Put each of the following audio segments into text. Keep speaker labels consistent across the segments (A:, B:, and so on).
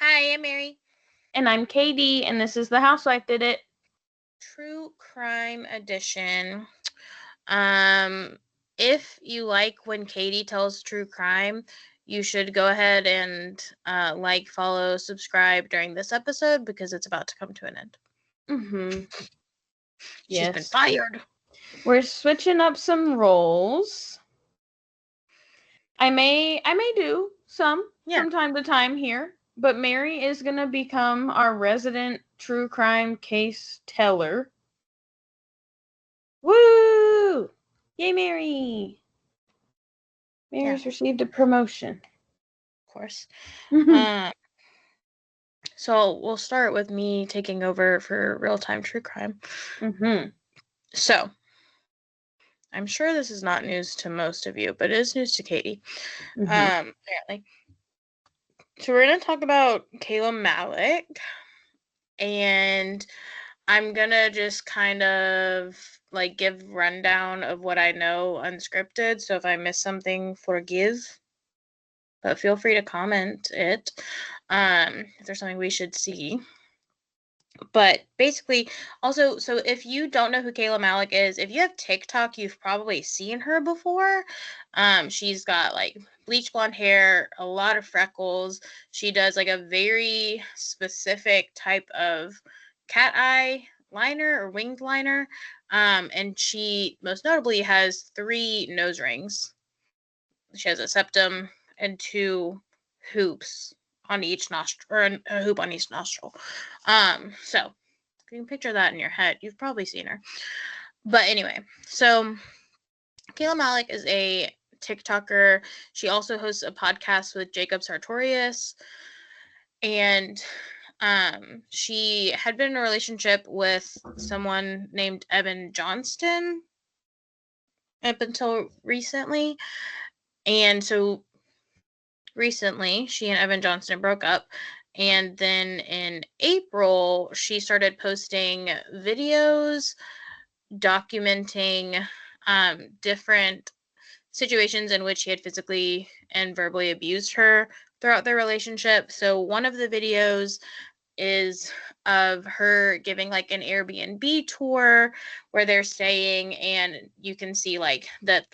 A: Hi, I'm Mary.
B: And I'm Katie, and this is The Housewife Did It.
A: True Crime Edition. If you like when Katie tells true crime, you should go ahead and follow, subscribe during this episode because it's about to come to an end.
B: Mm-hmm.
A: She's been fired.
B: We're switching up some roles. I may do some from time to time here, but Mary is gonna become our resident true crime case teller. Woo! Yay, Mary! Mary's received a promotion.
A: Of course. So we'll start with me taking over for real-time true crime. So, I'm sure this is not news to most of you, but it is news to Katie. Apparently. So we're going to talk about Kayla Malik, and I'm going to just kind of give rundown of what I know unscripted, so if I miss something, forgive. But feel free to comment it if there's something we should see. But basically, also, so if you don't know who Kayla Malik is, if you have TikTok, you've probably seen her before. She's got bleach blonde hair, a lot of freckles. She does a very specific type of cat eye liner or winged liner. And she most notably has 3 nose rings. She has a septum and 2 hoops on each nostril, or a hoop on each nostril. So you can picture that in your head. You've probably seen her. But anyway, so Kayla Malik is a TikToker. She also hosts a podcast with Jacob Sartorius. And she had been in a relationship with someone named Evan Johnston up until recently. And so recently, she and Evan Johnston broke up. And then in April, she started posting videos documenting different situations in which he had physically and verbally abused her throughout their relationship. So one of the videos is of her giving an Airbnb tour where they're staying, and you can see that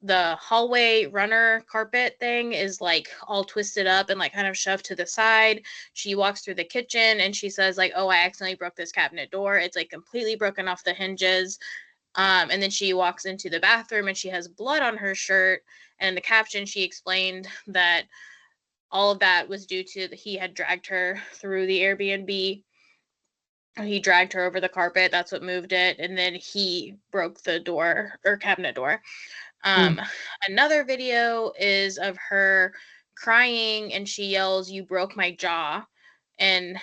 A: the hallway runner carpet thing is all twisted up and kind of shoved to the side. She walks through the kitchen and she says oh, I accidentally broke this cabinet door. It's completely broken off the hinges. And then she walks into the bathroom and she has blood on her shirt. And in the caption, she explained that all of that was due to he had dragged her through the Airbnb. He dragged her over the carpet. That's what moved it. And then he broke the door or cabinet door. Another video is of her crying and she yells, "You broke my jaw." And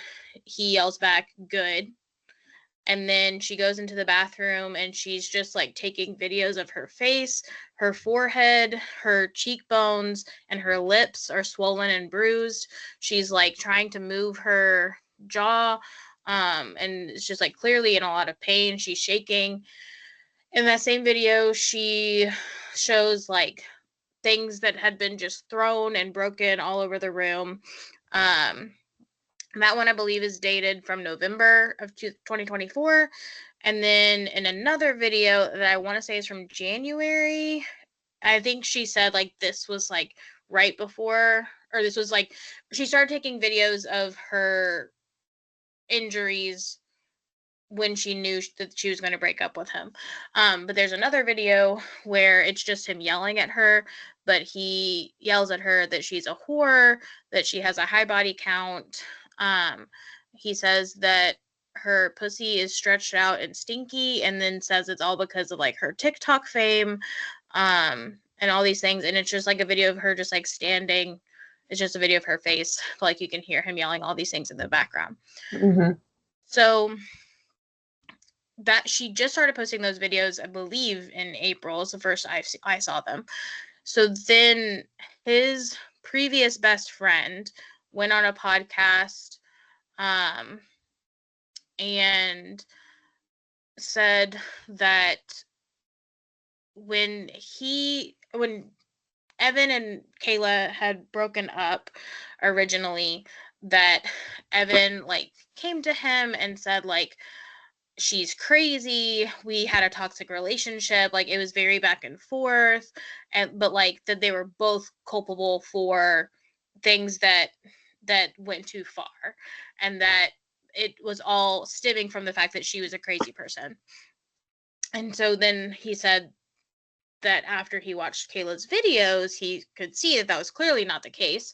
A: he yells back, "Good." And then she goes into the bathroom and she's just taking videos of her face, her forehead, her cheekbones, and her lips are swollen and bruised. She's trying to move her jaw, and it's just clearly in a lot of pain. She's shaking. In that same video, she shows things that had been just thrown and broken all over the room. That one I believe is dated from November of 2024. And then in another video that I want to say is from January, I think she said this was right before, or this was she started taking videos of her injuries when she knew that she was going to break up with him. But there's another video where it's just him yelling at her, but he yells at her that she's a whore, that she has a high body count. He says that her pussy is stretched out and stinky, and then says it's all because of her TikTok fame, and all these things. And it's just a video of her just standing. It's just a video of her face, but you can hear him yelling all these things in the background. So that she just started posting those videos, I believe, in April is the first I saw them. So then his previous best friend went on a podcast and said that when Evan and Kayla had broken up originally, that Evan, like, came to him and said, like, she's crazy, we had a toxic relationship, like, it was very back and forth, but, like, that they were both culpable for things that went too far, and that it was all stemming from the fact that she was a crazy person. And so then he said that after he watched Kayla's videos, he could see that was clearly not the case.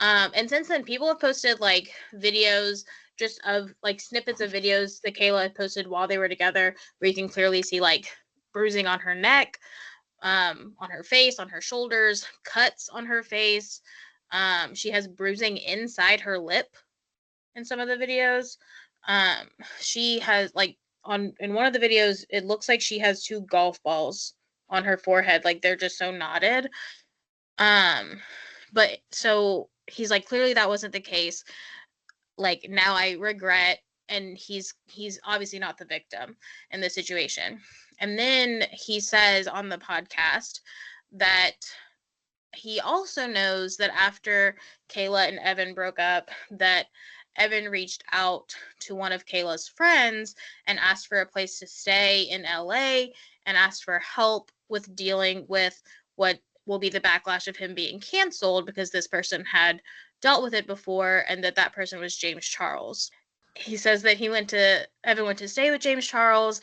A: And since then, people have posted, like, videos just of, like, snippets of videos that Kayla had posted while they were together, where you can clearly see, like, bruising on her neck, on her face, on her shoulders, cuts on her face. She has bruising inside her lip in some of the videos. She has, like, in one of the videos, it looks like she has 2 golf balls on her forehead, like, they're just so knotted. But so he's like, clearly that wasn't the case. Like, now I regret, and he's obviously not the victim in this situation. And then he says on the podcast that he also knows that after Kayla and Evan broke up, that Evan reached out to one of Kayla's friends and asked for a place to stay in LA and asked for help with dealing with what will be the backlash of him being canceled, because this person had dealt with it before, and that person was James Charles. He says that Evan went to stay with James Charles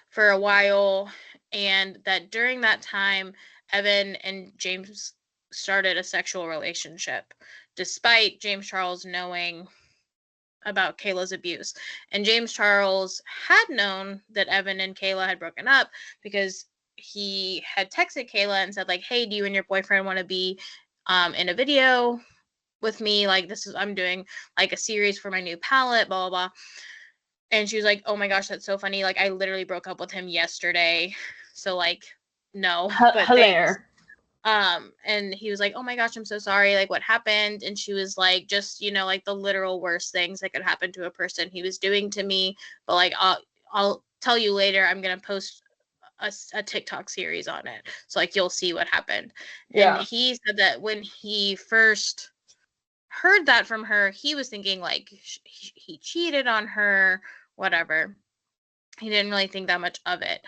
A: for a while, and that during that time, Evan and James started a sexual relationship, despite James Charles knowing about Kayla's abuse. And James Charles had known that Evan and Kayla had broken up, because he had texted Kayla and said, like, hey, do you and your boyfriend want to be in a video with me? Like, I'm doing, like, a series for my new palette, blah, blah, blah. And she was like, oh my gosh, that's so funny. Like, I literally broke up with him yesterday. So, like, no. But
B: hilarious.
A: And he was like, oh my gosh, I'm so sorry. Like, what happened? And she was like, just, like, the literal worst things that could happen to a person he was doing to me. But, like, I'll tell you later. I'm going to post a TikTok series on it. So, like, you'll see what happened. Yeah. And he said that when he first heard that from her, he was thinking, like, he cheated on her, whatever. He didn't really think that much of it.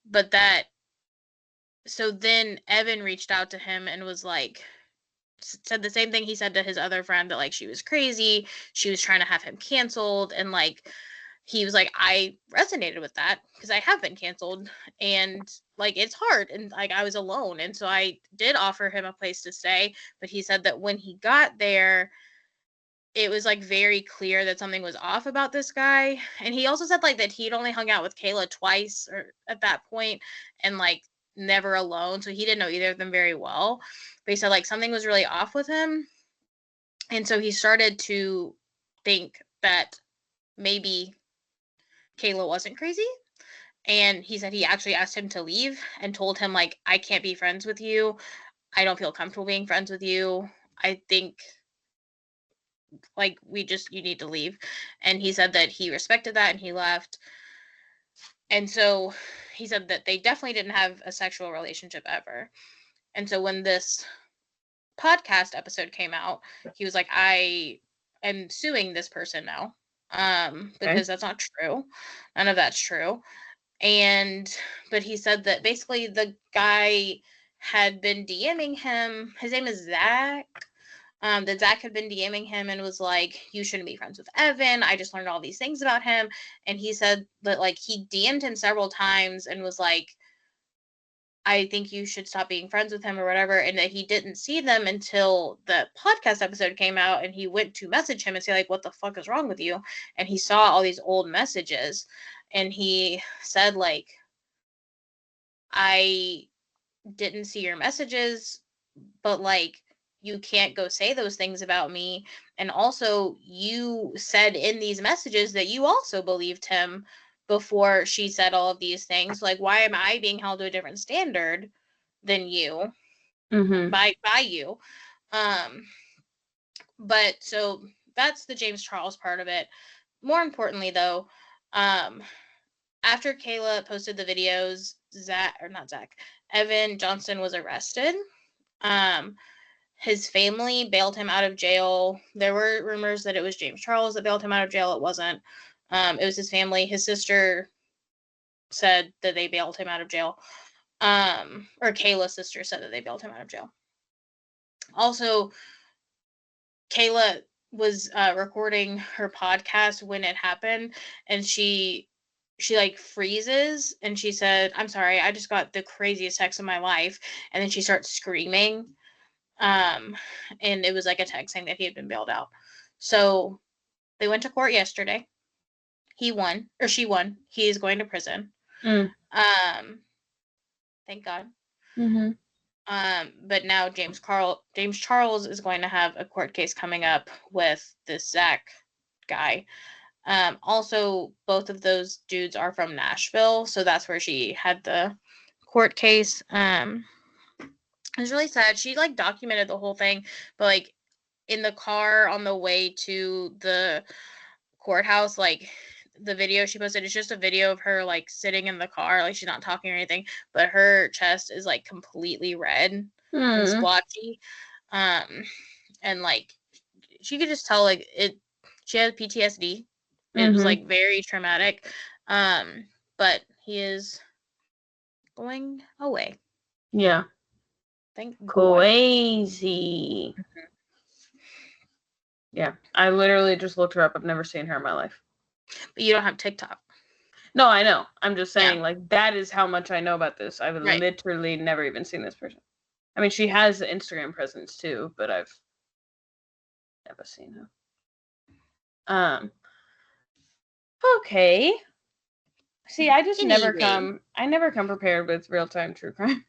A: But so then Evan reached out to him and was like, said the same thing he said to his other friend, that, like, she was crazy, she was trying to have him canceled, and, like, he was like, I resonated with that because I have been canceled, and, like, it's hard, and, like, I was alone, and so I did offer him a place to stay. But he said that when he got there, it was, like, very clear that something was off about this guy. And he also said, like, that he'd only hung out with Kayla twice or at that point, and, like, never alone, so he didn't know either of them very well. But he said, like, something was really off with him, and so he started to think that maybe Kayla wasn't crazy. And he said he actually asked him to leave and told him, like, I can't be friends with you, I don't feel comfortable being friends with you, I think, like, you need to leave. And he said that he respected that and he left. And so he said that they definitely didn't have a sexual relationship ever. And so when this podcast episode came out, he was like, I am suing this person now, because that's not true. None of that's true. But he said that basically the guy had been DMing him. His name is Zach. That Zach had been DMing him and was like, you shouldn't be friends with Evan, I just learned all these things about him. And he said that, like, he DM'd him several times and was like, I think you should stop being friends with him or whatever, and that he didn't see them until the podcast episode came out, and he went to message him and say, like, what the fuck is wrong with you? And he saw all these old messages, and he said, like, I didn't see your messages, but, like, you can't go say those things about me. And also, you said in these messages that you also believed him before she said all of these things. Like, why am I being held to a different standard than you, by you? But so that's the James Charles part of it. More importantly, though, after Kayla posted the videos, Evan Johnson was arrested. His family bailed him out of jail. There were rumors that it was James Charles that bailed him out of jail. It wasn't. It was his family. His sister said that they bailed him out of jail. Or Kayla's sister said that they bailed him out of jail. Also, Kayla was recording her podcast when it happened, and she like freezes, and she said, "I'm sorry, I just got the craziest text of my life," and then she starts screaming. And it was like a text saying that he had been bailed out. So they went to court yesterday. He won, or she won. He is going to prison. Thank God.
B: Mm-hmm.
A: But now James Charles is going to have a court case coming up with this Zach guy. Also, both of those dudes are from Nashville, so that's where she had the court case. It was really sad. She like documented the whole thing, but like in the car on the way to the courthouse, like the video she posted, it's just a video of her like sitting in the car, like she's not talking or anything, but her chest is like completely red and splotchy. And like she could just tell like she had PTSD. It was like very traumatic. But he is going away.
B: Yeah.
A: Thank
B: Crazy. God. Yeah, I literally just looked her up. I've never seen her in my life.
A: But you don't have TikTok.
B: No, I know. I'm just saying, like, that is how much I know about this. I've literally never even seen this person. I mean, she has an Instagram presence too, but I've never seen her. Okay. See, I just never come prepared with real-time true crime.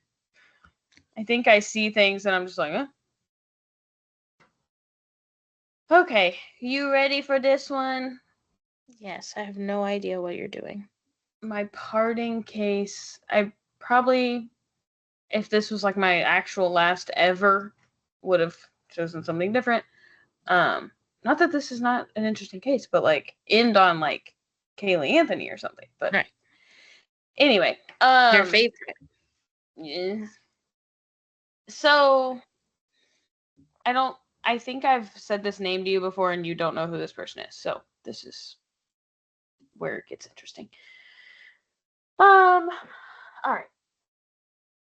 B: I think I see things and I'm just like, huh? Okay, you ready for this one?
A: Yes, I have no idea what you're doing.
B: My parting case, I probably, if this was like my actual last ever, would have chosen something different. Not that this is not an interesting case, but like end on like Kaylee Anthony or something. But
A: right.
B: Anyway,
A: your favorite.
B: Yeah. So I think I've said this name to you before and you don't know who this person is. So this is where it gets interesting. All right.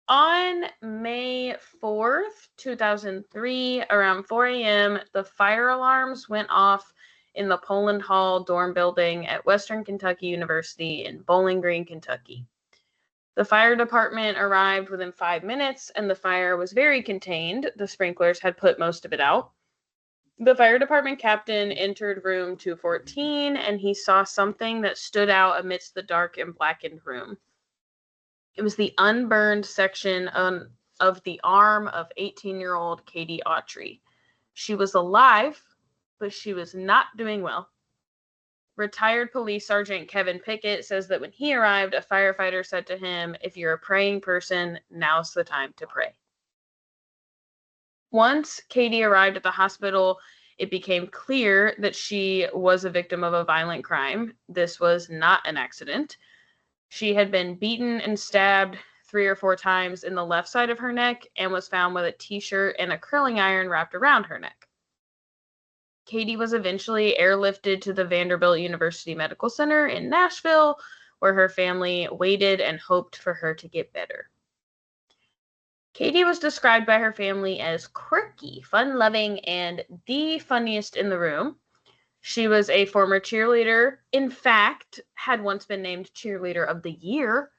B: On May 4th, 2003, around 4 a.m., the fire alarms went off in the Poland Hall dorm building at Western Kentucky University in Bowling Green, Kentucky. The fire department arrived within 5 minutes, and the fire was very contained. The sprinklers had put most of it out. The fire department captain entered room 214, and he saw something that stood out amidst the dark and blackened room. It was the unburned section of the arm of 18-year-old Katie Autry. She was alive, but she was not doing well. Retired Police Sergeant Kevin Picket says that when he arrived, a firefighter said to him, "If you're a praying person, now's the time to pray." Once Katie arrived at the hospital, it became clear that she was a victim of a violent crime. This was not an accident. She had been beaten and stabbed 3 or 4 times in the left side of her neck and was found with a t-shirt and a curling iron wrapped around her neck. Katie was eventually airlifted to the Vanderbilt University Medical Center in Nashville, where her family waited and hoped for her to get better. Katie was described by her family as quirky, fun-loving, and the funniest in the room. She was a former cheerleader, in fact, had once been named Cheerleader of the Year,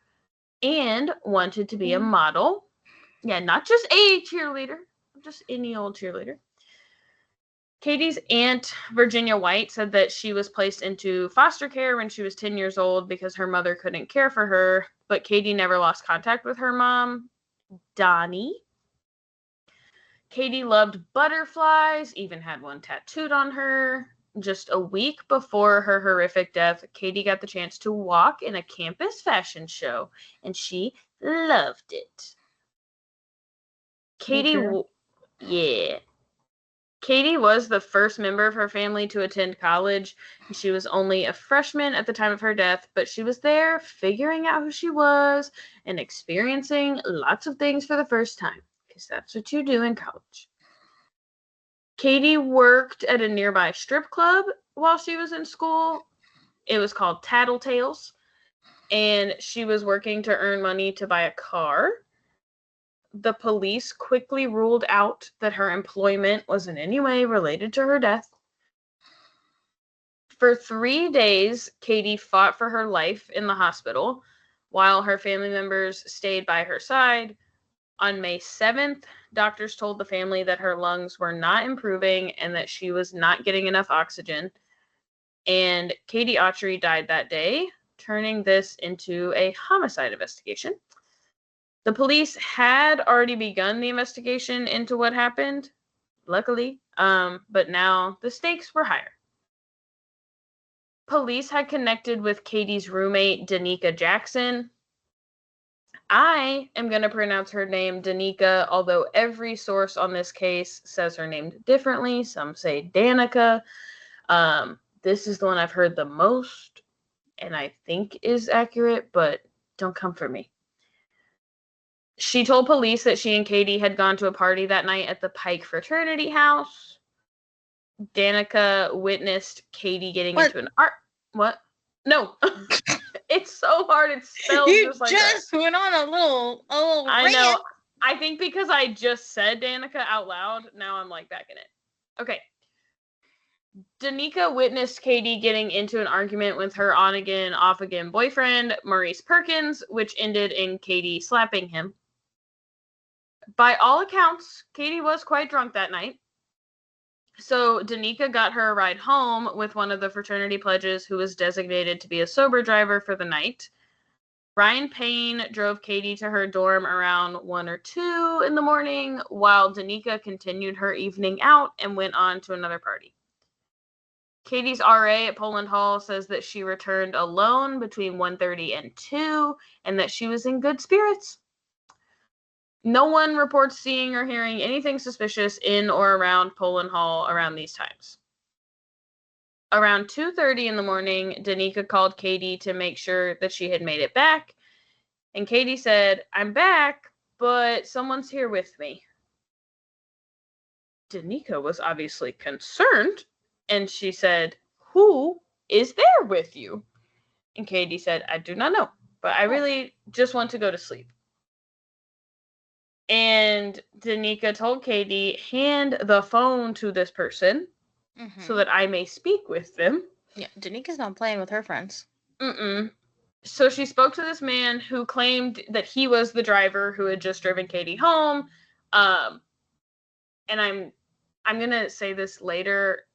B: and wanted to be a model. Yeah, not just a cheerleader, just any old cheerleader. Katie's aunt, Virginia White, said that she was placed into foster care when she was 10 years old because her mother couldn't care for her, but Katie never lost contact with her mom, Donnie. Katie loved butterflies, even had one tattooed on her. Just a week before her horrific death, Katie got the chance to walk in a campus fashion show, and she loved it. Katie was the first member of her family to attend college. She was only a freshman at the time of her death, but she was there figuring out who she was and experiencing lots of things for the first time. because that's what you do in college. Katie worked at a nearby strip club while she was in school. It was called Tattletales, and she was working to earn money to buy a car. The police quickly ruled out that her employment was in any way related to her death. For 3 days, Katie fought for her life in the hospital while her family members stayed by her side. On May 7th, doctors told the family that her lungs were not improving and that she was not getting enough oxygen. And Katie Autry died that day, turning this into a homicide investigation. The police had already begun the investigation into what happened, luckily, but now the stakes were higher. Police had connected with Katie's roommate, Danica Jackson. I am going to pronounce her name Danica, although every source on this case says her name differently. Some say Danica. This is the one I've heard the most, and I think is accurate, but don't come for me. She told police that she and Katie had gone to a party that night at the Pike fraternity house. Danica witnessed Katie getting into an art. What? No. It's so hard. It's spelled just like that. You just
A: went on a little
B: I
A: rant.
B: know. I think because I just said Danica out loud, now I'm like back in it. Okay. Danica witnessed Katie getting into an argument with her on-again, off-again boyfriend, Maurice Perkins, which ended in Katie slapping him. By all accounts, Katie was quite drunk that night. So Danica got her a ride home with one of the fraternity pledges who was designated to be a sober driver for the night. Ryan Payne drove Katie to her dorm around 1 or 2 in the morning, while Danica continued her evening out and went on to another party. Katie's RA at Poland Hall says that she returned alone between 1:30 and 2, and that she was in good spirits. No one reports seeing or hearing anything suspicious in or around Poland Hall around these times. Around 2:30 in the morning, Danica called Katie to make sure that she had made it back, and Katie said, "I'm back, but someone's here with me." Danica was obviously concerned, and she said, "Who is there with you?" And Katie said, "I do not know, but I really just want to go to sleep." And Danica told Katie, "Hand the phone to this person so that I may speak with them."
A: Yeah, Danica's not playing with her friends.
B: So she spoke to this man who claimed that he was the driver who had just driven Katie home. And I'm going to say this later,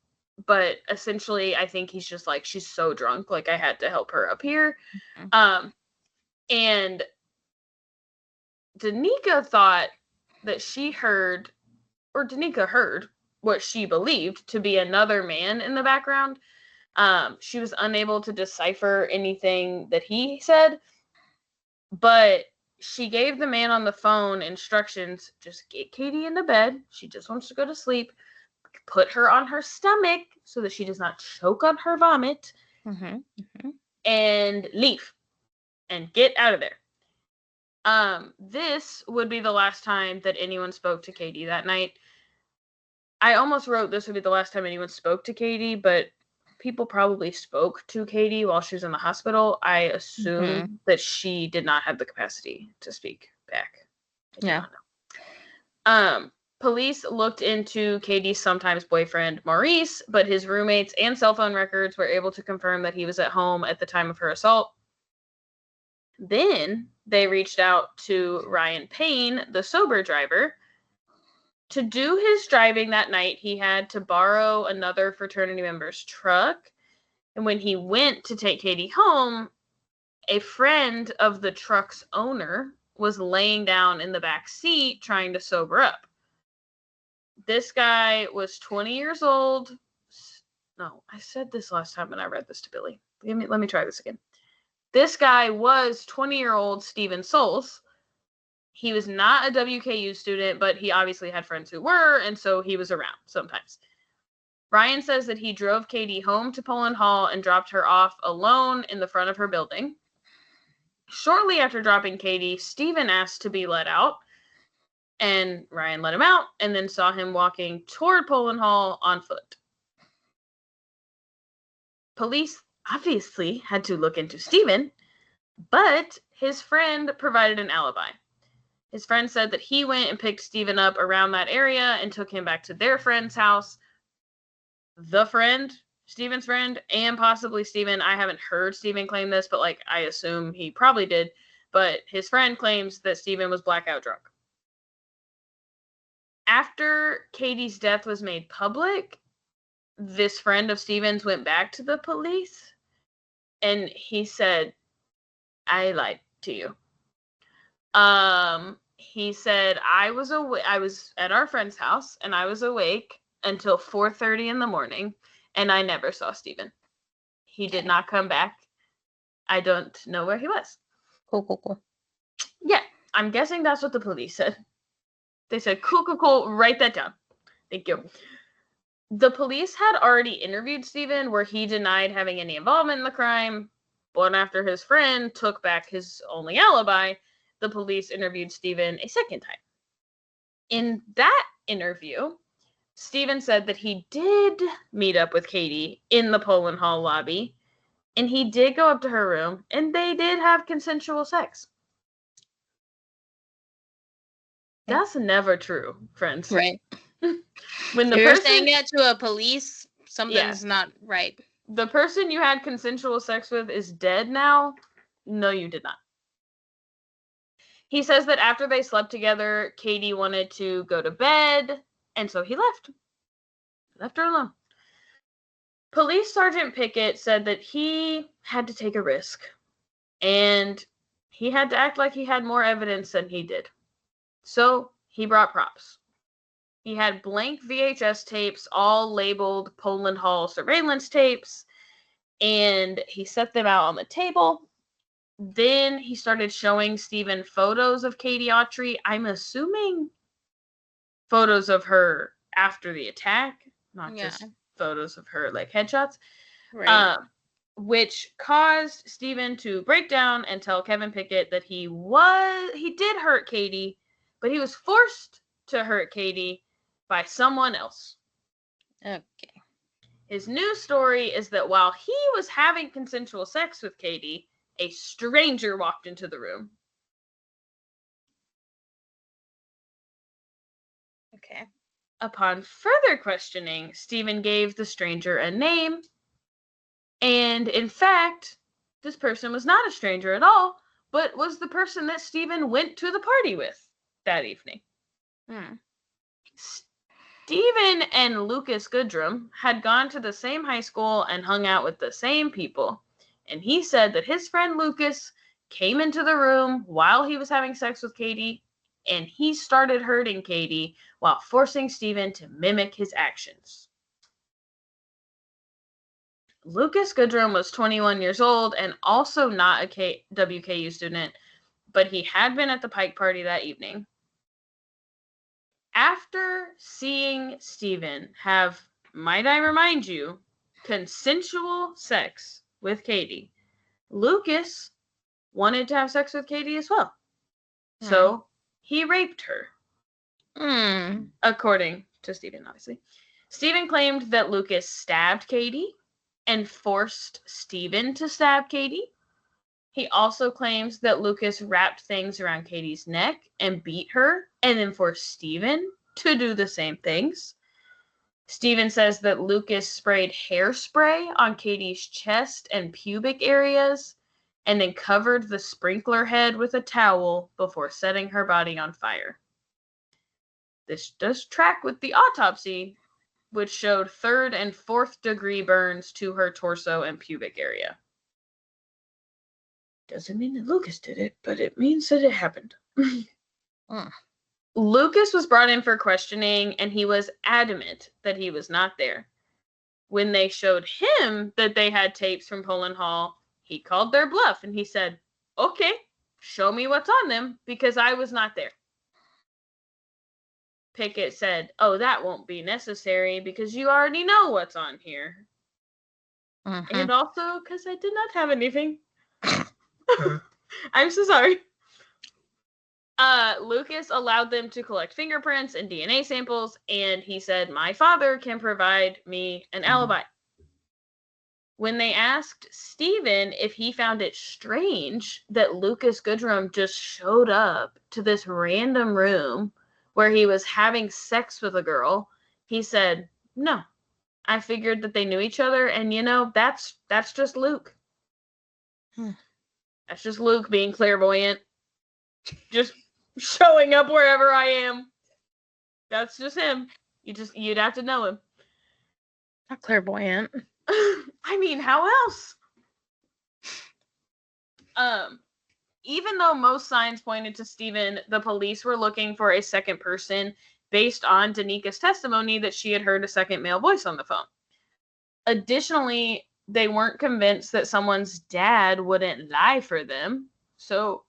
B: but essentially I think he's just like, she's so drunk, like I had to help her up here. And Danica thought that Danica heard what she believed to be another man in the background. She was unable to decipher anything that he said, but she gave the man on the phone instructions: just get Katie into bed. She just wants to go to sleep. Put her on her stomach so that she does not choke on her vomit, and leave and get out of there. This would be the last time that anyone spoke to Katie that night. I almost wrote this would be the last time anyone spoke to Katie, but people probably spoke to Katie while she was in the hospital. I assume that she did not have the capacity to speak back. I don't know. Police looked into Katie's sometimes boyfriend, Maurice, but his roommates and cell phone records were able to confirm that he was at home at the time of her assault. Then they reached out to Ryan Payne, the sober driver. To do his driving that night, he had to borrow another fraternity member's truck. And when he went to take Katie home, a friend of the truck's owner was laying down in the back seat trying to sober up. This guy was 20 years old. No, I said this last time when I read this to Billy. Let me try this again. This guy was 20-year-old Steven Souls. He was not a WKU student, but he obviously had friends who were, and so he was around sometimes. Ryan says that he drove Katie home to Poland Hall and dropped her off alone in the front of her building. Shortly after dropping Katie, Steven asked to be let out. And Ryan let him out and then saw him walking toward Poland Hall on foot. Police obviously had to look into Stephen, but his friend provided an alibi. His friend said that he went and picked Stephen up around that area and took him back to their friend's house. The friend, Stephen's friend, and possibly Stephen, I haven't heard Stephen claim this, but like I assume he probably did, but his friend claims that Stephen was blackout drunk. After Katie's death was made public, this friend of Stephen's went back to the police and he said, I lied to you. He said, I was at our friend's house and I was awake until 4:30 in the morning and I never saw Stephen. He did not come back. I don't know where he was.
A: Cool.
B: Yeah, I'm guessing that's what the police said. They said, cool, write that down. Thank you. The police had already interviewed Stephen where he denied having any involvement in the crime, but after his friend took back his only alibi, the police interviewed Stephen a second time. In that interview, Stephen said that he did meet up with Katie in the Poland Hall lobby, and he did go up to her room, and they did have consensual sex. That's never true, friends.
A: Right.
B: When
A: you're saying it to a police, something's not right.
B: The person you had consensual sex with is dead now. No, you did not. He says that after they slept together, Katie wanted to go to bed, and so he left. Left her alone. Police Sergeant Picket said that he had to take a risk, and he had to act like he had more evidence than he did. So he brought props. He had blank VHS tapes, all labeled Poland Hall surveillance tapes, and he set them out on the table. Then he started showing Stephen photos of Katie Autry. I'm assuming photos of her after the attack, not just photos of her like headshots. Right. Which caused Stephen to break down and tell Kevin Picket that he did hurt Katie, but he was forced to hurt Katie by someone else.
A: Okay.
B: His new story is that while he was having consensual sex with Katie, a stranger walked into the room.
A: Okay.
B: Upon further questioning, Stephen gave the stranger a name, and in fact, this person was not a stranger at all, but was the person that Stephen went to the party with that evening. Stephen and Lucas Goodrum had gone to the same high school and hung out with the same people. And he said that his friend Lucas came into the room while he was having sex with Katie, and he started hurting Katie while forcing Stephen to mimic his actions. Lucas Goodrum was 21 years old and also not a WKU student, but he had been at the Pike party that evening. After seeing Stephen have, might I remind you, consensual sex with Katie, Lucas wanted to have sex with Katie as well. So he raped her. According to Stephen, obviously. Stephen claimed that Lucas stabbed Katie and forced Stephen to stab Katie. He also claims that Lucas wrapped things around Katie's neck and beat her and then forced Stephen to do the same things. Stephen says that Lucas sprayed hairspray on Katie's chest and pubic areas and then covered the sprinkler head with a towel before setting her body on fire. This does track with the autopsy, which showed 3rd and 4th degree burns to her torso and pubic area. Doesn't mean that Lucas did it, but it means that it happened. Lucas was brought in for questioning, and he was adamant that he was not there. When they showed him that they had tapes from Poland Hall, he called their bluff, and he said, okay, show me what's on them, because I was not there. Picket said, oh, that won't be necessary, because you already know what's on here. And also, because I did not have anything. I'm so sorry. Lucas allowed them to collect fingerprints and DNA samples, and he said, my father can provide me an alibi. When they asked Stephen if he found it strange that Lucas Goodrum just showed up to this random room where he was having sex with a girl, he said, no. I figured that they knew each other, and that's just Luke. That's just Luke being clairvoyant. Just showing up wherever I am. That's just him. You'd have to know him.
A: Not clairvoyant.
B: I mean, how else? Even though most signs pointed to Stephen, the police were looking for a second person based on Danika's testimony that she had heard a second male voice on the phone. Additionally, they weren't convinced that someone's dad wouldn't lie for them, so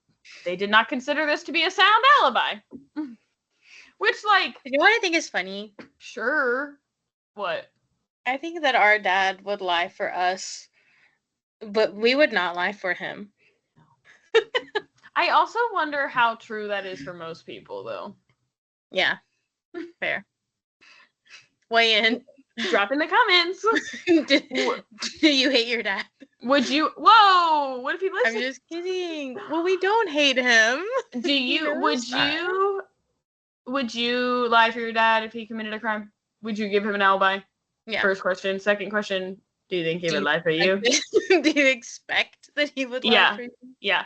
B: they did not consider this to be a sound alibi. Which,
A: you know what I think is funny?
B: Sure. What?
A: I think that our dad would lie for us, but we would not lie for him.
B: I also wonder how true that is for most people, though.
A: Yeah. Fair. Weigh in.
B: Drop in the comments.
A: Do you hate your dad?
B: Would you? Whoa! What if he listens?
A: I'm just kidding. Well, we don't hate him.
B: Do you? Would you lie for your dad if he committed a crime? Would you give him an alibi?
A: Yeah.
B: First question. Second question. Do you think he would lie for you?
A: Do you expect that he would lie for you?
B: Yeah.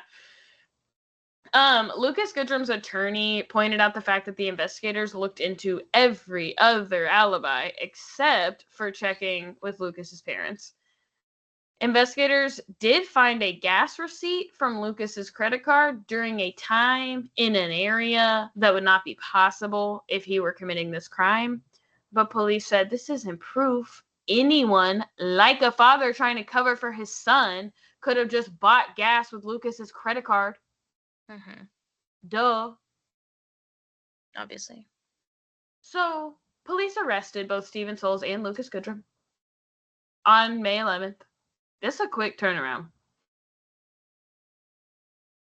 B: Lucas Goodrum's attorney pointed out the fact that the investigators looked into every other alibi except for checking with Lucas's parents. Investigators did find a gas receipt from Lucas's credit card during a time in an area that would not be possible if he were committing this crime. But police said this isn't proof. Anyone, like a father trying to cover for his son, could have just bought gas with Lucas's credit card.
A: Mm-hmm.
B: Duh.
A: Obviously.
B: So, police arrested both Stephen Souls and Lucas Goodrum on May 11th. This is a quick turnaround.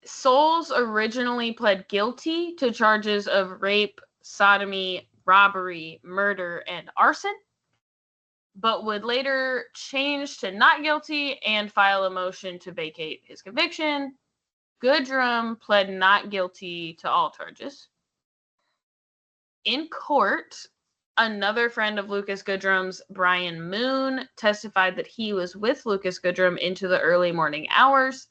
B: Souls originally pled guilty to charges of rape, sodomy, robbery, murder, and arson, but would later change to not guilty and file a motion to vacate his conviction. Goodrum pled not guilty to all charges. In court, another friend of Lucas Goodrum's, Brian Moon, testified that he was with Lucas Goodrum into the early morning hours.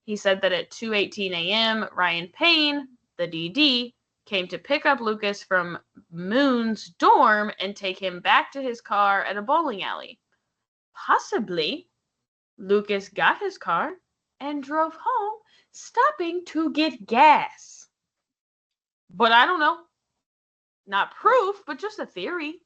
B: He said that at 2:18 a.m., Ryan Payne, the DD, came to pick up Lucas from Moon's dorm and take him back to his car at a bowling alley. Possibly, Lucas got his car and drove home, stopping to get gas. But I don't know. Not proof, but just a theory.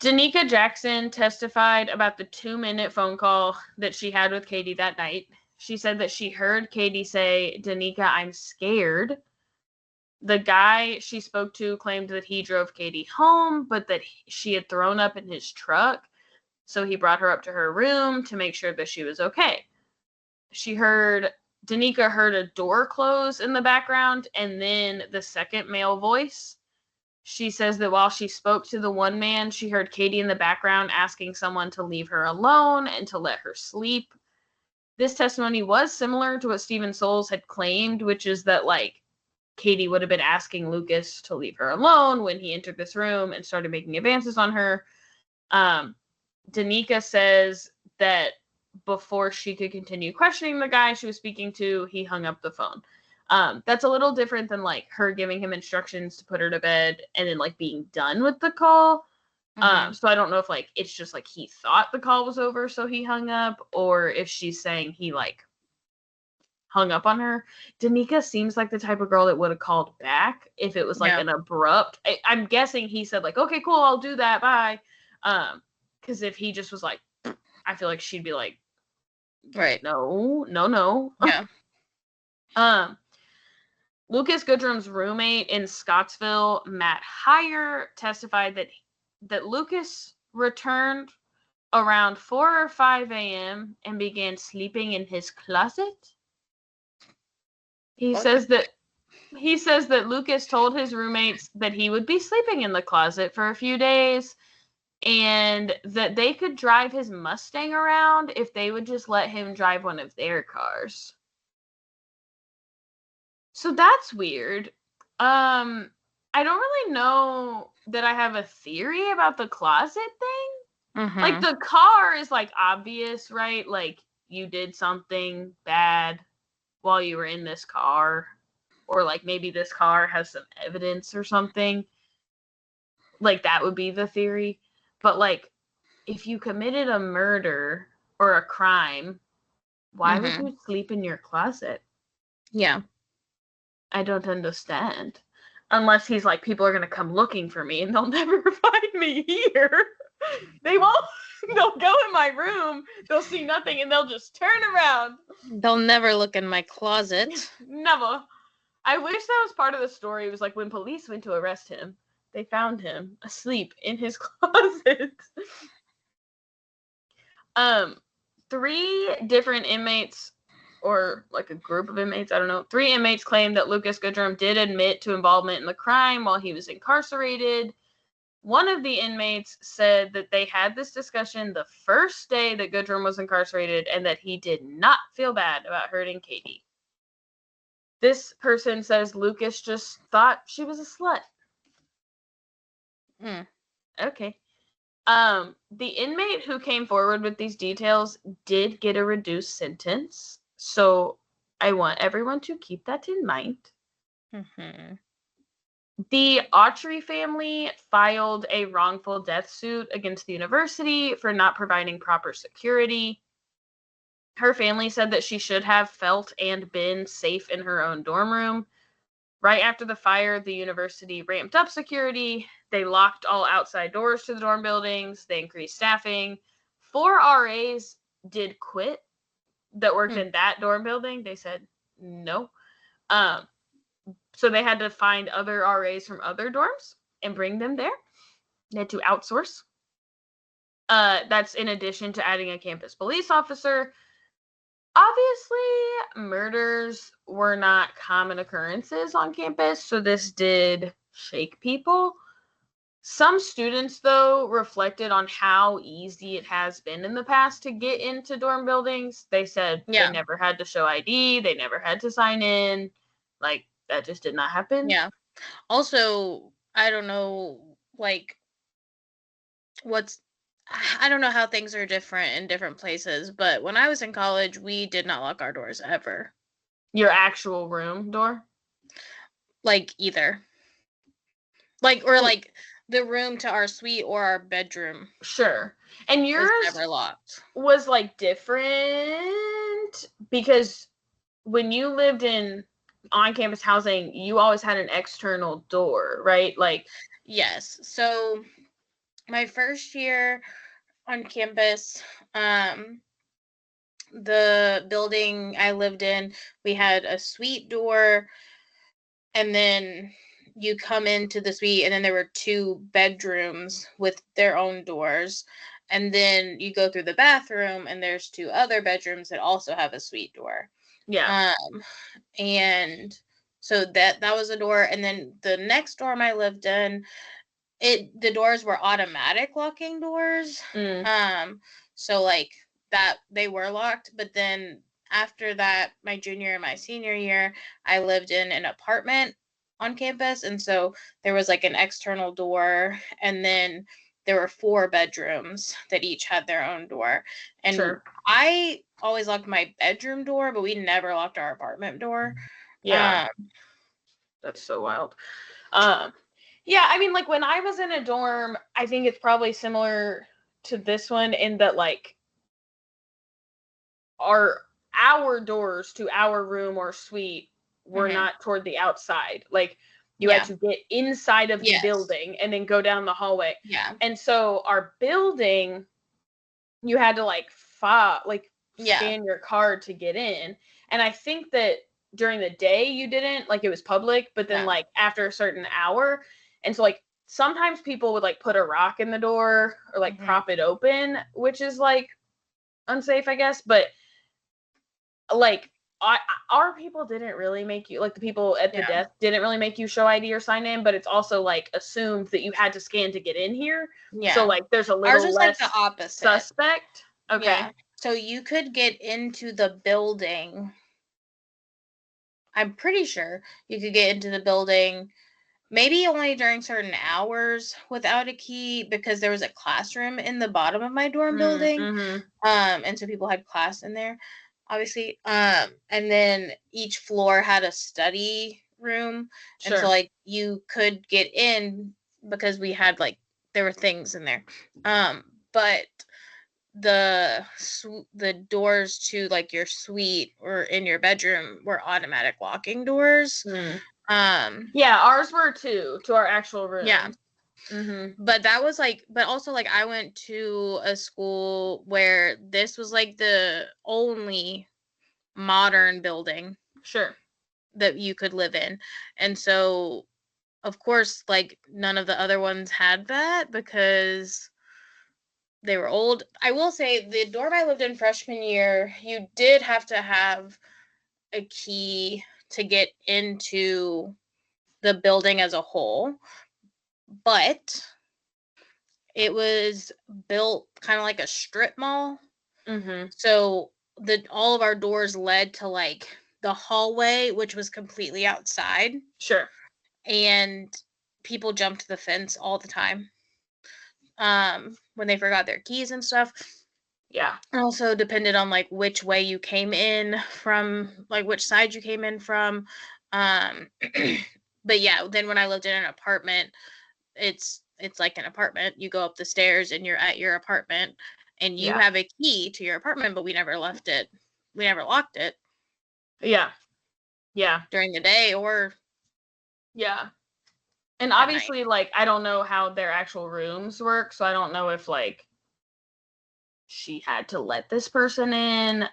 B: Danica Jackson testified about the 2-minute phone call that she had with Katie that night. She said that she heard Katie say, "Danica, I'm scared." The guy she spoke to claimed that he drove Katie home, but that she had thrown up in his truck. So he brought her up to her room to make sure that she was okay. Danica heard a door close in the background and then the second male voice. She says that while she spoke to the one man, she heard Katie in the background asking someone to leave her alone and to let her sleep. This testimony was similar to what Stephen Souls had claimed, which is that, Katie would have been asking Lucas to leave her alone when he entered this room and started making advances on her. Danica says that before she could continue questioning the guy she was speaking to, he hung up the phone. That's a little different than her giving him instructions to put her to bed and then being done with the call. Mm-hmm. So I don't know if it's just he thought the call was over, so he hung up, or if she's saying he hung up on her. Danica seems like the type of girl that would have called back if it was an abrupt. I'm guessing he said okay, cool, I'll do that, bye. Because if he just was I feel like she'd be
A: right,
B: no.
A: Yeah.
B: Lucas Goodrum's roommate in Scottsville, Matt Heyer, testified that Lucas returned around 4 or 5 a.m. and began sleeping in his closet. He says that he says that Lucas told his roommates that he would be sleeping in the closet for a few days and that they could drive his Mustang around if they would just let him drive one of their cars. So that's weird. I don't really know that I have a theory about the closet thing.
A: Mm-hmm.
B: Like, the car is, like, obvious, right? Like, you did something bad while you were in this car. Or, like, maybe this car has some evidence or something. Like, that would be the theory. But, like, if you committed a murder or a crime, why would you sleep in your closet?
A: Yeah.
B: I don't understand. Unless he's like, people are going to come looking for me and they'll never find me here. They won't. They'll go in my room, they'll see nothing, and they'll just turn around.
A: They'll never look in my closet.
B: Never. I wish that was part of the story. It was like when police went to arrest him, they found him asleep in his closet. 3 different inmates, or like a group of inmates, I don't know. 3 inmates claimed that Lucas Goodrum did admit to involvement in the crime while he was incarcerated. One of the inmates said that they had this discussion the first day that Goodrum was incarcerated and that he did not feel bad about hurting Katie. This person says Lucas just thought she was a slut. Okay. The inmate who came forward with these details did get a reduced sentence, so I want everyone to keep that in mind. The Autry family filed a wrongful death suit against the university for not providing proper security. Her family said that she should have felt and been safe in her own dorm room. Right after the fire, the university ramped up security. They locked all outside doors to the dorm buildings. They increased staffing. 4 RAs did quit that worked in that dorm building. They said no. So they had to find other RAs from other dorms and bring them there. They had to outsource. That's in addition to adding a campus police officer. Obviously, murders were not common occurrences on campus, so this did shake people. Some students, though, reflected on how easy it has been in the past to get into dorm buildings. They said they never had to show ID, they never had to sign in. Like, that just did not happen.
A: Yeah. Also, I don't know, like, I don't know how things are different in different places, but when I was in college, we did not lock our doors ever.
B: Your actual room door?
A: Like, either. Like, or like the room to our suite or our bedroom.
B: Sure. And yours
A: was never locked.
B: Was like different because when you lived in on-campus housing, you always had an external door, right? Like,
A: yes. So my first year on campus, the building I lived in, we had a suite door, and then you come into the suite, and then there were 2 bedrooms with their own doors, and then you go through the bathroom, and there's 2 other bedrooms that also have a suite door.
B: Yeah.
A: And so that was a door, and then the next dorm I lived in, the doors were automatic locking doors. So like that they were locked, but then after that, my junior and my senior year, I lived in an apartment on campus, and so there was like an external door, and then there were 4 bedrooms that each had their own door. And
B: sure.
A: I always locked my bedroom door, but we never locked our apartment door.
B: Yeah. That's so wild. Yeah, I mean, like, when I was in a dorm, I think it's probably similar to this one in that, like, our doors to our room or suite were not toward the outside. Like, you had to get inside of the building and then go down the hallway.
A: Yeah.
B: And so our building, you had to, like, scan your card to get in. And I think that during the day you didn't, like, it was public, but then like after a certain hour, and so like sometimes people would like put a rock in the door or like prop it open, which is like unsafe, I guess. But like our people didn't really make you, like the people at the desk didn't really make you show ID or sign in, but it's also like assumed that you had to scan to get in here. Yeah. So like there's a little
A: ours was less like the opposite.
B: Suspect. Okay. Yeah.
A: So you could get into the building. I'm pretty sure you could get into the building maybe only during certain hours without a key, because there was a classroom in the bottom of my dorm building. And so people had class in there, obviously. And then each floor had a study room. Sure. And so like you could get in because we had like, there were things in there. But the doors to like your suite or in your bedroom were automatic locking doors.
B: Yeah, ours were too, to our actual room.
A: Yeah. But that was like, but also like I went to a school where this was like the only modern building.
B: Sure.
A: That you could live in. And so, of course, like none of the other ones had that because they were old. I will say the dorm I lived in freshman year, you did have to have a key to get into the building as a whole, but it was built kind of like a strip mall. So all of our doors led to like the hallway, which was completely outside.
B: Sure.
A: And people jumped the fence all the time when they forgot their keys and stuff.
B: Yeah.
A: Also depended on like which way you came in from, like which side you came in from. But yeah, then when I lived in an apartment, it's like an apartment. You go up the stairs and you're at your apartment, and you have a key to your apartment, but we never left it. We never locked it.
B: Yeah. Yeah.
A: During the day or
B: and obviously, like, I don't know how their actual rooms work, so I don't know if, like, she had to let this person in,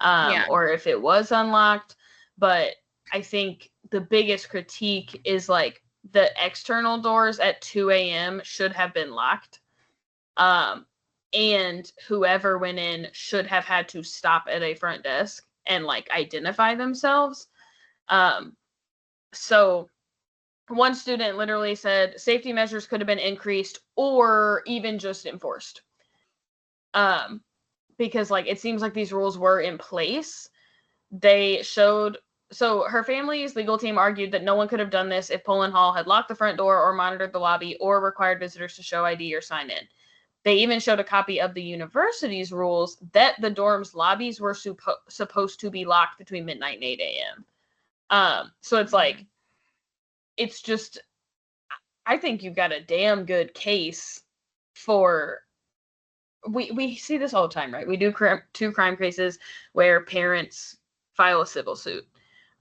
B: or if it was unlocked. But I think the biggest critique is, like, the external doors at 2 a.m. should have been locked. And whoever went in should have had to stop at a front desk and, like, identify themselves. So one student literally said safety measures could have been increased or even just enforced. Because like it seems like these rules were in place. So her family's legal team argued that no one could have done this if Poland Hall had locked the front door or monitored the lobby or required visitors to show ID or sign in. They even showed a copy of the university's rules that the dorms lobbies were supposed to be locked between midnight and 8 a.m. So it's like, it's just, I think you've got a damn good case for, we see this all the time, right? We do two crime cases where parents file a civil suit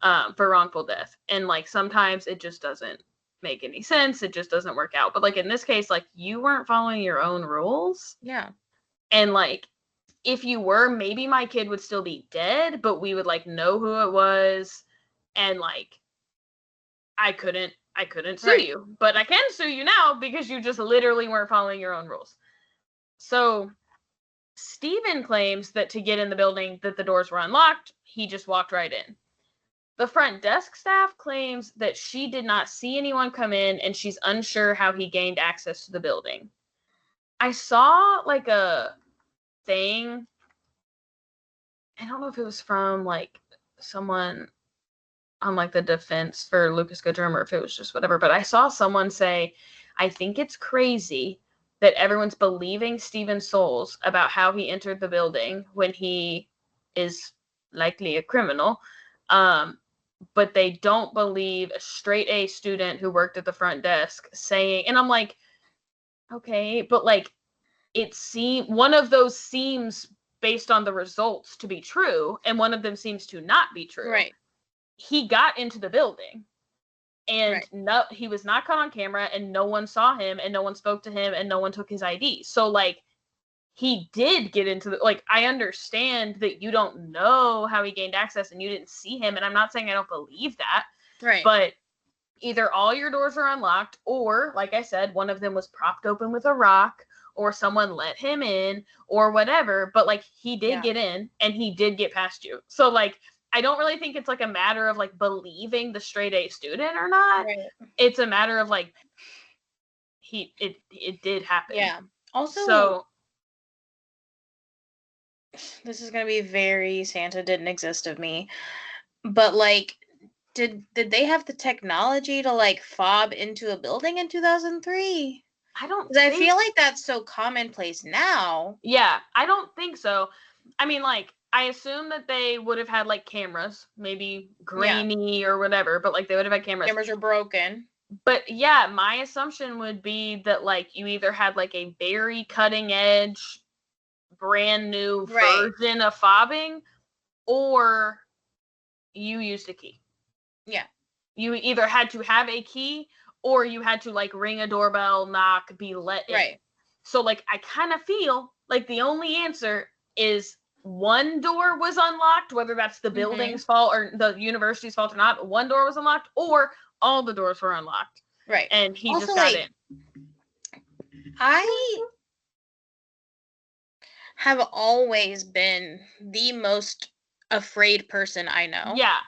B: for wrongful death. And like, sometimes it just doesn't make any sense. It just doesn't work out. But like in this case, like you weren't following your own rules.
A: Yeah.
B: And like, if you were, maybe my kid would still be dead, but we would like know who it was. And like, I couldn't sue you, but I can sue you now because you just literally weren't following your own rules. So Steven claims that to get in the building that the doors were unlocked, he just walked right in. The front desk staff claims that she did not see anyone come in and she's unsure how he gained access to the building. I saw like a thing, I don't know if it was from like someone on like the defense for Lucas Goodrum or if it was just whatever, but I saw someone say, I think it's crazy that everyone's believing Steven Souls about how he entered the building when he is likely a criminal, but they don't believe a straight A student who worked at the front desk saying, and I'm like, okay, but like one of those seems based on the results to be true, and one of them seems to not be true.
A: Right.
B: He got into the building and he was not caught on camera and no one saw him and no one spoke to him and no one took his ID. So like he did get into the, like, I understand that you don't know how he gained access and you didn't see him. And I'm not saying I don't believe that,
A: right?
B: But either all your doors are unlocked or like I said, one of them was propped open with a rock or someone let him in or whatever. But like he did get in and he did get past you. So like, I don't really think it's like a matter of like believing the straight A student or not.
A: Right.
B: It's a matter of like it did happen.
A: Yeah. Also,
B: so
A: this is gonna be very Santa didn't exist of me, but like, did they have the technology to like fob into a building in 2003?
B: I don't.
A: Because I feel like that's so commonplace now.
B: Yeah, I don't think so. I mean, like, I assume that they would have had like cameras, maybe grainy or whatever, but like they would have had cameras.
A: Cameras are broken.
B: But yeah, my assumption would be that like you either had like a very cutting edge, brand new version of fobbing, or you used a key.
A: Yeah.
B: You either had to have a key or you had to like ring a doorbell, knock, be let in.
A: Right.
B: So like I kind of feel like the only answer is one door was unlocked, whether that's the building's fault or the university's fault or not. One door was unlocked, or all the doors were unlocked.
A: Right.
B: And he also, just got in.
A: I have always been the most afraid person I know.
B: Yeah.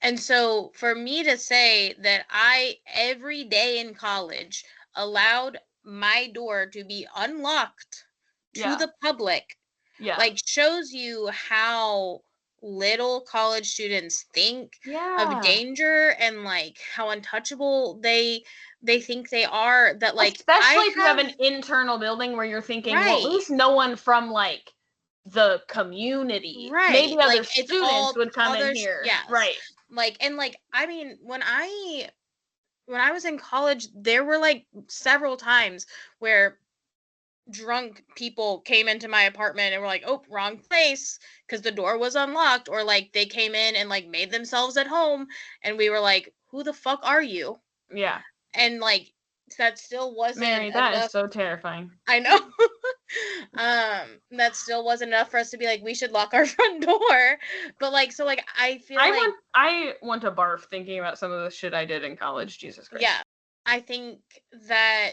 A: And so for me to say that I, every day in college, allowed my door to be unlocked to the public, like, shows you how little college students think of danger and like how untouchable they think they are. That like,
B: especially if you have an internal building where you're thinking, well, at least no one from like the community, maybe other like, students would come in here.
A: Yes. Right. Like, and like, I mean, when I was in college, there were like several times where drunk people came into my apartment and were like, oh, wrong place, because the door was unlocked, or like they came in and like made themselves at home, and we were like, who the fuck are you?
B: Yeah.
A: And like, that still wasn't
B: Mary, that enough. Is so terrifying.
A: I know. That still wasn't enough for us to be like, we should lock our front door. But like, so like, I feel
B: I want to barf thinking about some of the shit I did in college. Jesus Christ.
A: Yeah. I think that,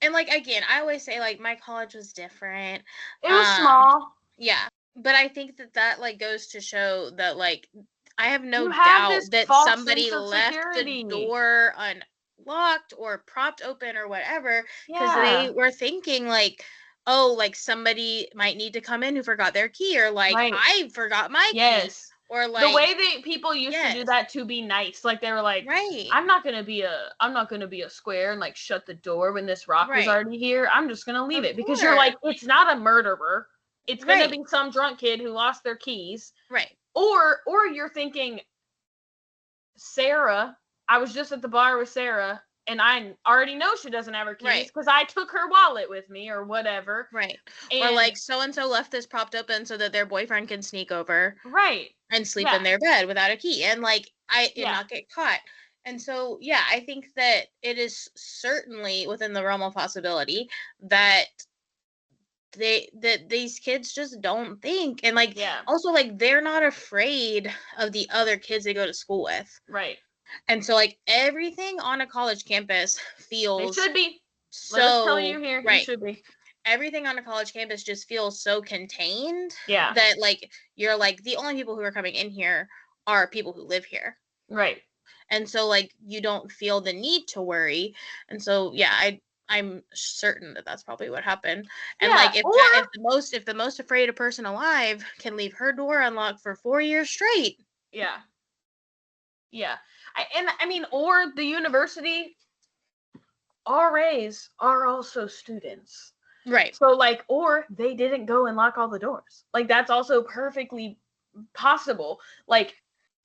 A: and like, again, I always say like my college was different.
B: It was small.
A: Yeah. But I think that like goes to show that like, I have no doubt that somebody left the door unlocked or propped open or whatever, because they were thinking like, oh, like somebody might need to come in who forgot their key, or like I forgot my key. Or like,
B: the way that people used to do that to be nice, like they were like, I'm not gonna be a square and like shut the door when this rock was already here. I'm just gonna leave it, because you're like, it's not a murderer. It's gonna be some drunk kid who lost their keys.
A: Right.
B: Or you're thinking, Sarah, I was just at the bar with Sarah, and I already know she doesn't have her keys because I took her wallet with me or whatever.
A: Right. And, or like, so-and-so left this propped open so that their boyfriend can sneak over.
B: Right.
A: And sleep in their bed without a key. And like, and not get caught. And so, yeah, I think that it is certainly within the realm of possibility that these kids just don't think. And like, also like, they're not afraid of the other kids they go to school with.
B: Right.
A: And so like, everything on a college campus feels,
B: it should be
A: so,
B: let us tell you here,
A: right.
B: It should be.
A: Everything on a college campus just feels so contained that like, you're like, the only people who are coming in here are people who live here.
B: Right.
A: And so like, you don't feel the need to worry. And so, yeah, I'm certain that that's probably what happened. And like, if the most afraid a person alive can leave her door unlocked for 4 years straight.
B: Yeah. Yeah. I mean, or the university, RAs are also students.
A: Right.
B: So like, or they didn't go and lock all the doors. Like, that's also perfectly possible. Like,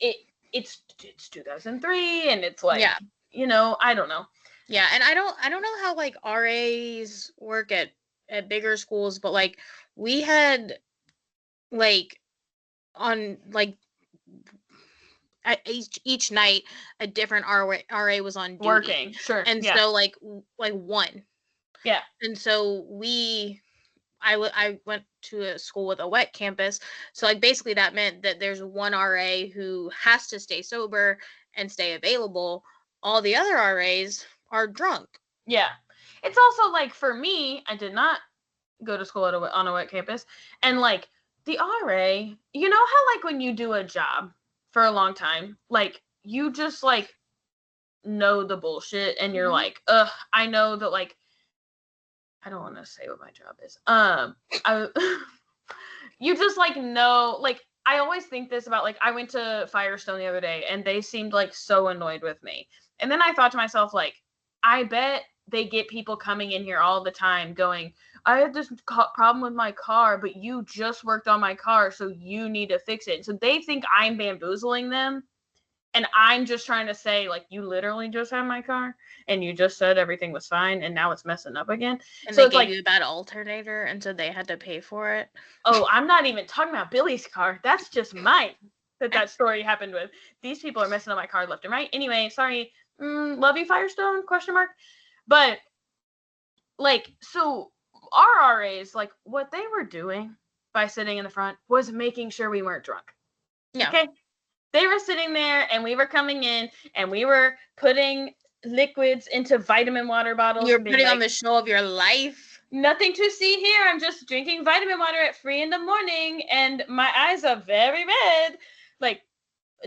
B: it's 2003, and it's like, you know, I don't know.
A: Yeah, and I don't know how like RAs work at bigger schools, but like, we had like, on like, at each night a different RA was on duty.
B: Working, sure.
A: And so like one.
B: Yeah.
A: And so I went to a school with a wet campus. So like, basically that meant that there's one RA who has to stay sober and stay available. All the other RAs are drunk.
B: Yeah. It's also like, for me, I did not go to school on a wet campus. And like, the RA, you know how like when you do a job for a long time. Like, you just, like, know the bullshit, and you're like, ugh, I know that, like, I don't want to say what my job is. You just, like, know, like, I always think this about, like, I went to Firestone the other day, and they seemed, like, so annoyed with me. And then I thought to myself, like, I bet they get people coming in here all the time going, I had this problem with my car, but you just worked on my car, so you need to fix it. So they think I'm bamboozling them. And I'm just trying to say, like, you literally just had my car, and you just said everything was fine, and now it's messing up again.
A: And
B: so
A: they
B: it's
A: gave
B: like,
A: you a bad alternator, and so they had to pay for it.
B: Oh, I'm not even talking about Billy's car. That's just mine. That story happened with. These people are messing up my car left and right. Anyway, sorry. Love you, Firestone? ? But, like, so our RAs, like, what they were doing by sitting in the front was making sure we weren't drunk.
A: Yeah.
B: Okay? They were sitting there, and we were coming in, and we were putting liquids into vitamin water bottles.
A: You were putting on the show of your life.
B: Nothing to see here. I'm just drinking vitamin water at 3 a.m, and my eyes are very red. Like,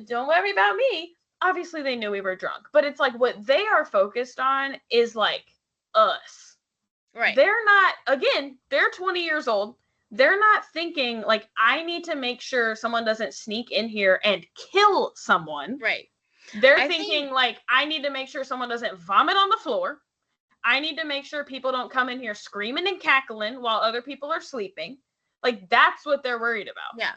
B: don't worry about me. Obviously, they knew we were drunk, but it's like what they are focused on is, like, us.
A: Right.
B: They're not, again, they're 20 years old. They're not thinking, like, I need to make sure someone doesn't sneak in here and kill someone.
A: Right.
B: They're thinking, like, I need to make sure someone doesn't vomit on the floor. I need to make sure people don't come in here screaming and cackling while other people are sleeping. Like, that's what they're worried about.
A: Yeah.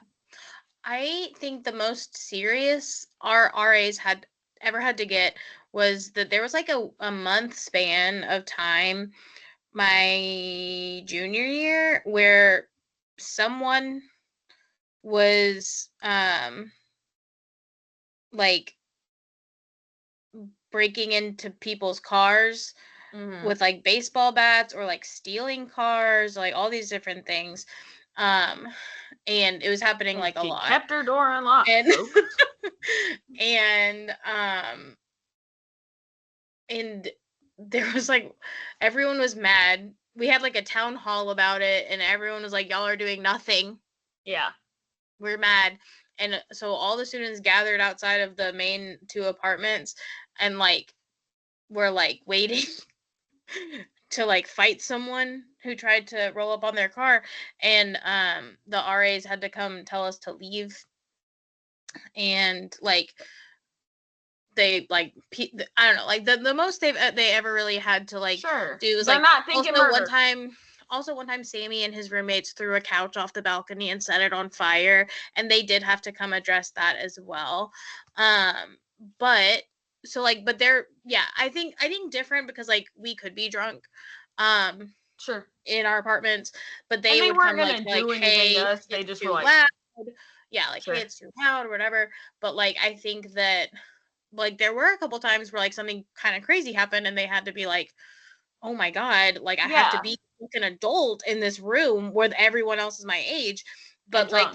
A: I think the most serious our RAs had ever had to get was that there was, like, a month span of time my junior year where someone was like breaking into people's cars with, like, baseball bats, or, like, stealing cars, like, all these different things. And it was happening, like, a lot.
B: Kept her door unlocked.
A: And and there was, like, everyone was mad. We had, like, a town hall about it, and everyone was like, y'all are doing nothing.
B: Yeah.
A: We're mad. And so all the students gathered outside of the main 2 apartments, and, like, were, like, waiting to, like, fight someone who tried to roll up on their car. And the RAs had to come tell us to leave. And, like, they, like, I don't know, like, the most they ever really had to, like, do was,
B: they're
A: like,
B: not thinking murder.
A: One time Sammy and his roommates threw a couch off the balcony and set it on fire, and they did have to come address that as well. But so, like, but they're, yeah, I think different, because, like, we could be drunk in our apartments, but they would
B: weren't
A: come,
B: gonna
A: like,
B: do anything
A: hey,
B: to us. They
A: it's
B: just
A: too
B: were like,
A: loud. Yeah, like, hey, it's too loud or whatever. But, like, I think that, like, there were a couple times where, like, something kind of crazy happened, and they had to be like, oh my God, like, I have to be an adult in this room where everyone else is my age. But, like,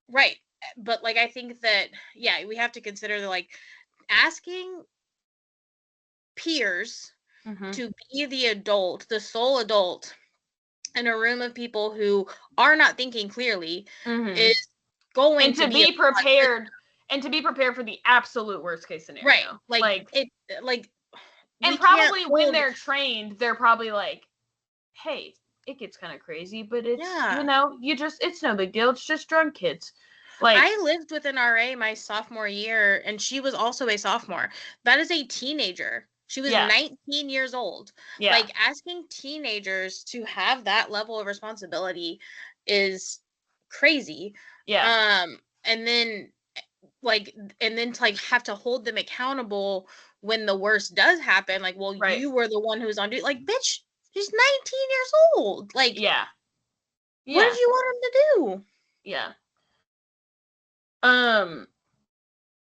A: right. But, like, I think that, yeah, we have to consider that, like, asking peers to be the adult, the sole adult in a room of people who are not thinking clearly is going to be
B: prepared. And to be prepared for the absolute worst case scenario.
A: Right. Like it, like,
B: and probably when they're trained, they're probably like, hey, it gets kind of crazy, but it's, you know, it's no big deal. It's just drunk kids. Like,
A: I lived with an RA my sophomore year, and she was also a sophomore. That is a teenager. She was 19 years old. Yeah. Like, asking teenagers to have that level of responsibility is crazy. Yeah. And then to, like, have to hold them accountable when the worst does happen. Like, well, you were the one who was on duty. Like, bitch, she's 19 years old. Like, what did you want him to do?
B: Yeah.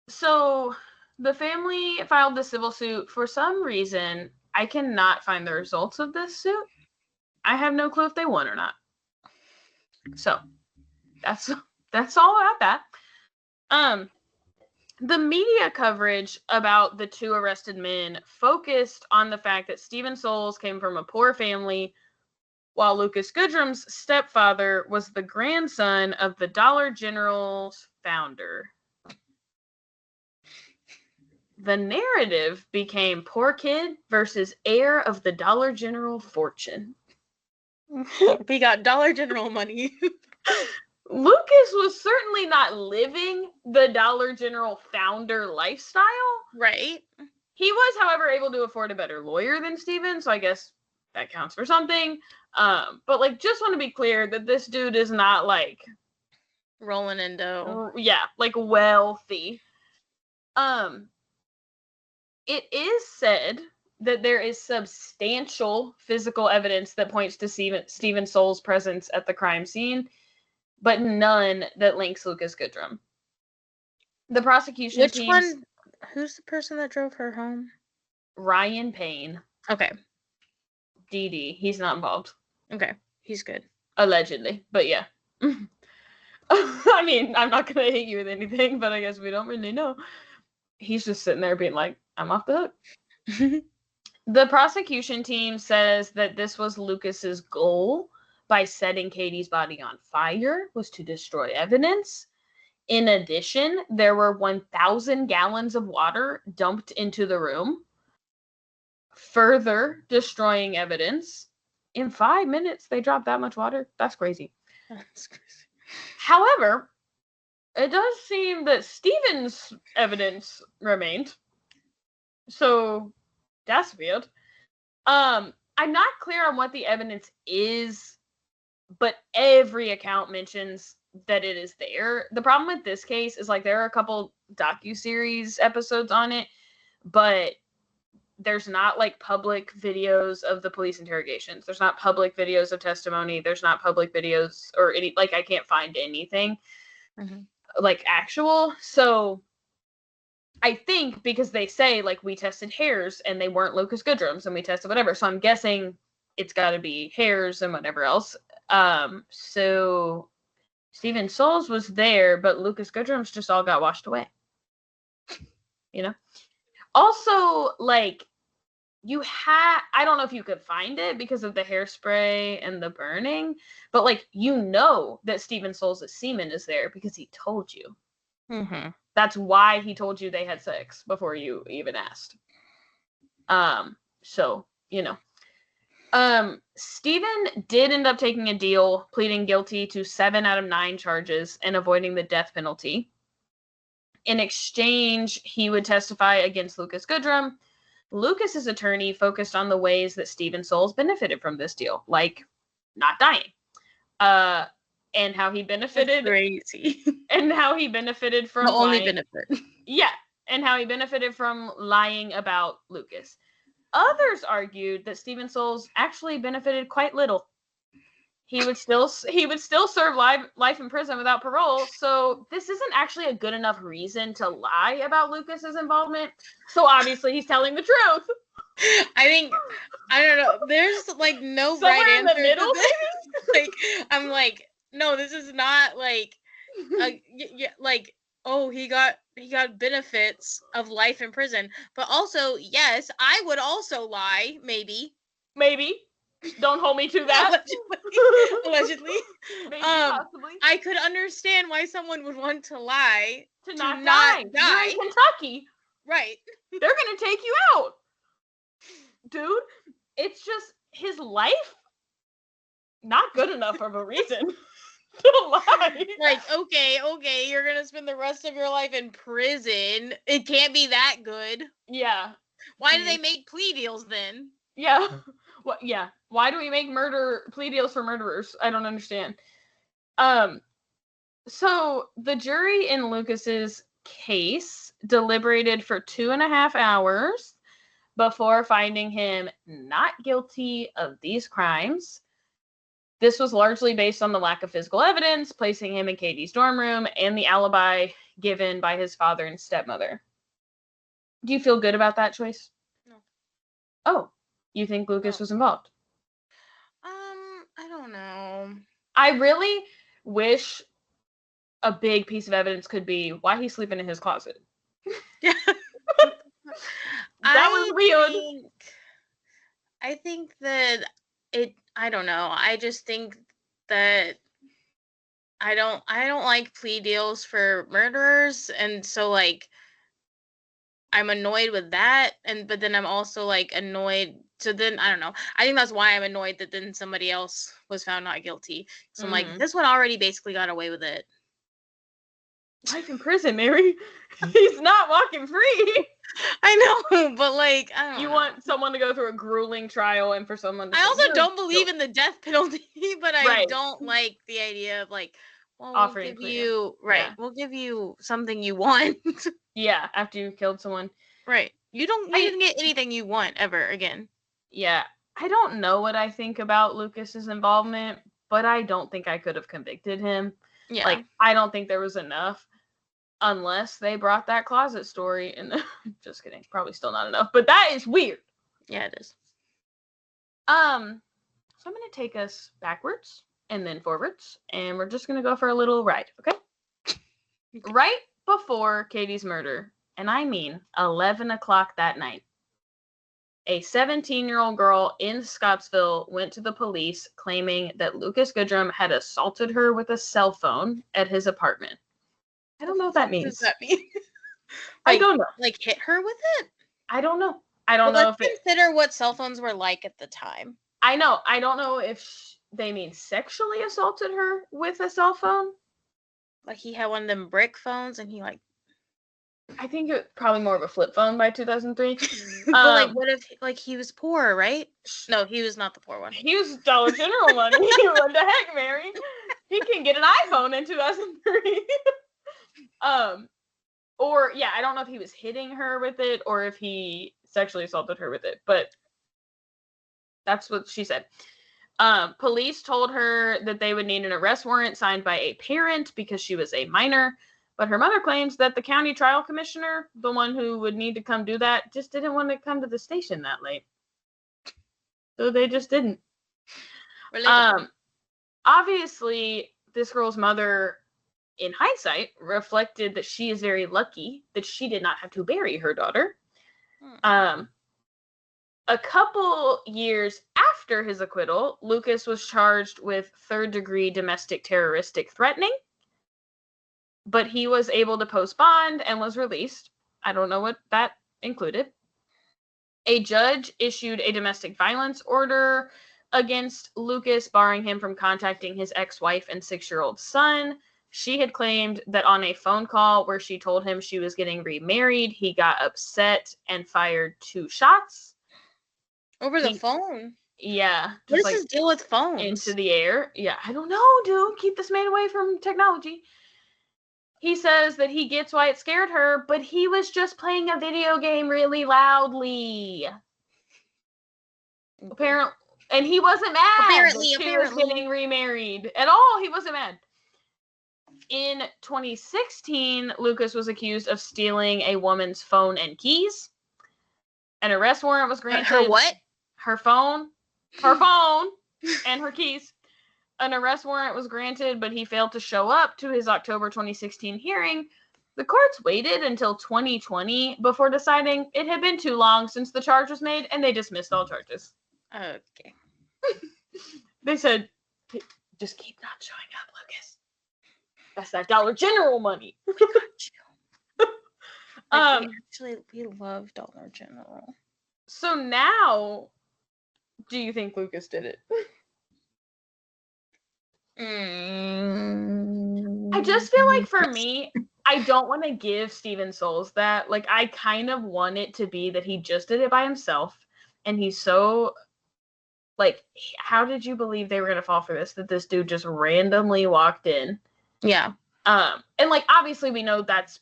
B: So the family filed the civil suit. For some reason, I cannot find the results of this suit. I have no clue if they won or not. So that's all about that. The media coverage about the 2 arrested men focused on the fact that Stephen Souls came from a poor family, while Lucas Goodrum's stepfather was the grandson of the Dollar General's founder. the narrative became poor kid versus heir of the Dollar General fortune.
A: We got Dollar General money.
B: Lucas was certainly not living the Dollar General founder lifestyle.
A: Right.
B: He was, however, able to afford a better lawyer than Steven, so I guess that counts for something. But, like, just want to be clear that this dude is not, like...
A: rolling in dough.
B: Yeah, like, wealthy. It is said that there is substantial physical evidence that points to Steven Soule's presence at the crime scene, but none that links Lucas Goodrum. The prosecution team...
A: Which one? Who's the person that drove her home?
B: Ryan Payne.
A: Okay.
B: DD. He's not involved.
A: Okay. He's good.
B: Allegedly. But yeah. I mean, I'm not going to hit you with anything, but I guess we don't really know. He's just sitting there being like, I'm off the hook. The prosecution team says that this was Lucas's goal by setting Katie's body on fire, was to destroy evidence. In addition, there were 1,000 gallons of water dumped into the room, further destroying evidence. In 5 minutes, they dropped that much water. That's crazy.
A: That's crazy.
B: However, it does seem that Steven's evidence remained. So that's weird. I'm not clear on what the evidence is, but every account mentions that it is there. The problem with this case is, like, there are a couple docuseries episodes on it, but there's not, like, public videos of the police interrogations. There's not public videos of testimony. There's not public videos or any, like, I can't find anything like actual. So I think because they say, like, we tested hairs and they weren't Lucas Goodrum's and we tested whatever. So I'm guessing it's got to be hairs and whatever else. So Steven Soule's was there, but Lucas Goodrum's just all got washed away. You know? Also, like, I don't know if you could find it because of the hairspray and the burning, but, like, you know that Steven Soule's semen is there because he told you.
A: Mm-hmm.
B: That's why he told you they had sex before you even asked. So, you know. Steven did end up taking a deal, pleading guilty to 7 out of 9 charges and avoiding the death penalty. In exchange, he would testify against Lucas Goodrum. Lucas's attorney focused on the ways that Steven Soule's benefited from this deal, like not dying, and how he benefited.
A: That's crazy.
B: And how he benefited from
A: the only
B: lying.
A: benefit.
B: Yeah, and how he benefited from lying about Lucas. Others argued that Steven Soule's actually benefited quite little. He would still serve life in prison without parole. So this isn't actually a good enough reason to lie about Lucas's involvement. So obviously he's telling the truth.
A: I don't know. There's, like, no
B: somewhere
A: right
B: in
A: answer
B: the middle,
A: to this. Like, I'm like, no, this is not like, like, oh, he got benefits of life in prison, but also, yes, I would also lie, maybe.
B: Don't hold me to that.
A: Allegedly.
B: Maybe, possibly.
A: I could understand why someone would want to lie
B: to not die. You're in Kentucky.
A: Right.
B: They're going to take you out. Dude, it's just his life, not good enough of a reason to lie.
A: Like, okay, you're going to spend the rest of your life in prison. It can't be that good.
B: Yeah.
A: Why do they make plea deals then?
B: Yeah. What? Yeah. Why do we make plea deals for murderers? I don't understand. So the jury in Lucas's case deliberated for 2.5 hours before finding him not guilty of these crimes. This was largely based on the lack of physical evidence, placing him in Katie's dorm room, and the alibi given by his father and stepmother. Do you feel good about that choice?
A: No.
B: Oh, you think Lucas was involved?
A: I don't know.
B: I really wish a big piece of evidence could be why he's sleeping in his closet.
A: Yeah.
B: That was weird.
A: I think that I don't know. I just think that I don't like plea deals for murderers, and so, like, I'm annoyed with that, but then I'm also like annoyed. So then I don't know. I think that's why I'm annoyed that then somebody else was found not guilty. So I'm like, this one already basically got away with it.
B: Life in prison, Mary. He's not walking free.
A: I know, but like, I don't know.
B: You want someone to go through a grueling trial and for someone to
A: I also don't believe in the death penalty, but I don't like the idea of like, well,
B: offering
A: we'll give you we'll give you something you want.
B: Yeah, after you killed someone.
A: Right. You didn't get anything you want ever again.
B: Yeah. I don't know what I think about Lucas's involvement, but I don't think I could have convicted him.
A: Yeah.
B: Like, I don't think there was enough unless they brought that closet story in. Just kidding. Probably still not enough, but that is weird.
A: Yeah, it is.
B: So I'm going to take us backwards and then forwards, and we're just going to go for a little ride, okay? Right before Katie's murder, and I mean 11 o'clock that night, a 17-year-old girl in Scottsville went to the police claiming that Lucas Goodrum had assaulted her with a cell phone at his apartment. I don't know what that means.
A: What does that mean?
B: I don't know.
A: Like hit her with it?
B: I don't know. I don't know if
A: let's consider what cell phones were like at the time.
B: I know. I don't know if they mean sexually assaulted her with a cell phone.
A: Like he had one of them brick phones and he like...
B: I think it probably more of a flip phone by 2003.
A: But like, what if like he was poor, right? No, he was not the poor one.
B: He was Dollar General money. What the heck, Mary? He can get an iPhone in 2003. Or yeah, I don't know if he was hitting her with it or if he sexually assaulted her with it, but that's what she said. Police told her that they would need an arrest warrant signed by a parent because she was a minor. But her mother claims that the county trial commissioner, the one who would need to come do that, just didn't want to come to the station that late. So they just didn't. Obviously, this girl's mother, in hindsight, reflected that she is very lucky that she did not have to bury her daughter. A couple years after his acquittal, Lucas was charged with third-degree domestic terroristic threatening. But he was able to post bond and was released. I don't know what that included. A judge issued a domestic violence order against Lucas, barring him from contacting his ex-wife and 6-year-old son. She had claimed that on a phone call where she told him she was getting remarried, he got upset and fired 2 shots.
A: Over the phone?
B: Yeah.
A: What does his deal with phones?
B: Into the air. Yeah, I don't know, dude. Keep this man away from technology. He says that he gets why it scared her, but he was just playing a video game really loudly. Apparently, and he wasn't mad. Apparently, he was getting remarried at all. He wasn't mad. In 2016, Lucas was accused of stealing a woman's phone and keys. An arrest warrant was granted.
A: Her what?
B: Her phone. Her phone and her keys. An arrest warrant was granted, but he failed to show up to his October 2016 hearing. The courts waited until 2020 before deciding it had been too long since the charge was made, and they dismissed all charges.
A: Okay.
B: They said, just keep not showing up, Lucas. That's that Dollar General money.
A: Actually, we love Dollar General.
B: So now, do you think Lucas did it? I just feel like for me, I don't want to give Steven Souls that. Like, I kind of want it to be that he just did it by himself. And he's so, like, how did you believe they were going to fall for this? That this dude just randomly walked in.
A: Yeah.
B: And, like, obviously we know that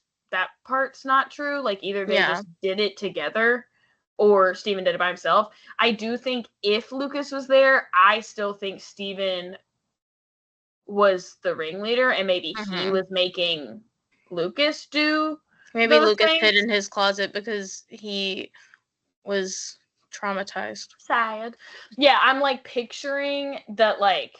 B: part's not true. Like, either they just did it together or Steven did it by himself. I do think if Lucas was there, I still think Steven was the ringleader and maybe he was making Lucas do.
A: Maybe Lucas hid in his closet because he was traumatized.
B: Sad. Yeah, I'm like picturing that, like,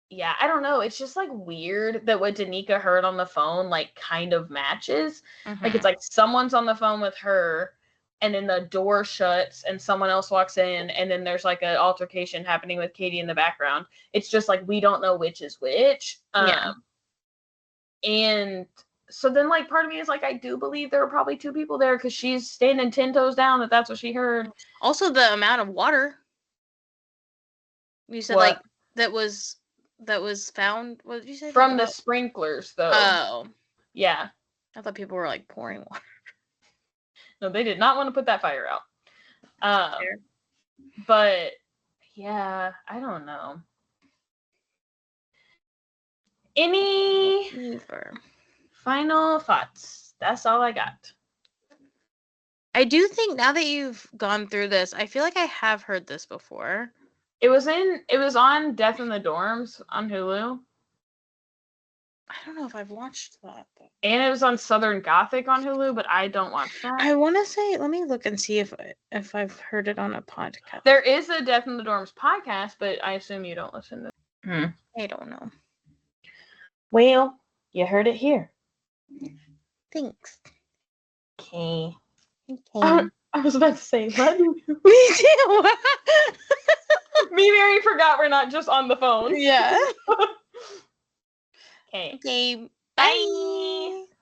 B: yeah, I don't know. It's just like weird that what Danica heard on the phone like kind of matches. Like it's like someone's on the phone with her and then the door shuts and someone else walks in and then there's like an altercation happening with Katie in the background. It's just like we don't know which is which. And so then, like, part of me is like, I do believe there were probably 2 people there because she's standing 10 toes down that's what she heard.
A: Also, the amount of water. You said,
B: what?
A: like, that was found. What did you say?
B: From the sprinklers, though.
A: Oh.
B: Yeah.
A: I thought people were, like, pouring water.
B: No, they did not want to put that fire out. But, yeah, I don't know. Any final thoughts? That's all I got.
A: I do think now that you've gone through this, I feel like I have heard this before.
B: It was on Death in the Dorms on Hulu.
A: I don't know if I've watched that.
B: And it was on Southern Gothic on Hulu, but I don't watch that.
A: I want to say, let me look and see if I've heard it on a podcast.
B: There is a Death in the Dorms podcast, but I assume you don't listen to it.
A: I don't know.
B: Well, you heard it here.
A: Thanks.
B: Okay. I was about to say, love you.
A: Me too.
B: Me and Mary forgot we're not just on the phone.
A: Yeah.
B: Okay.
A: Okay. Bye.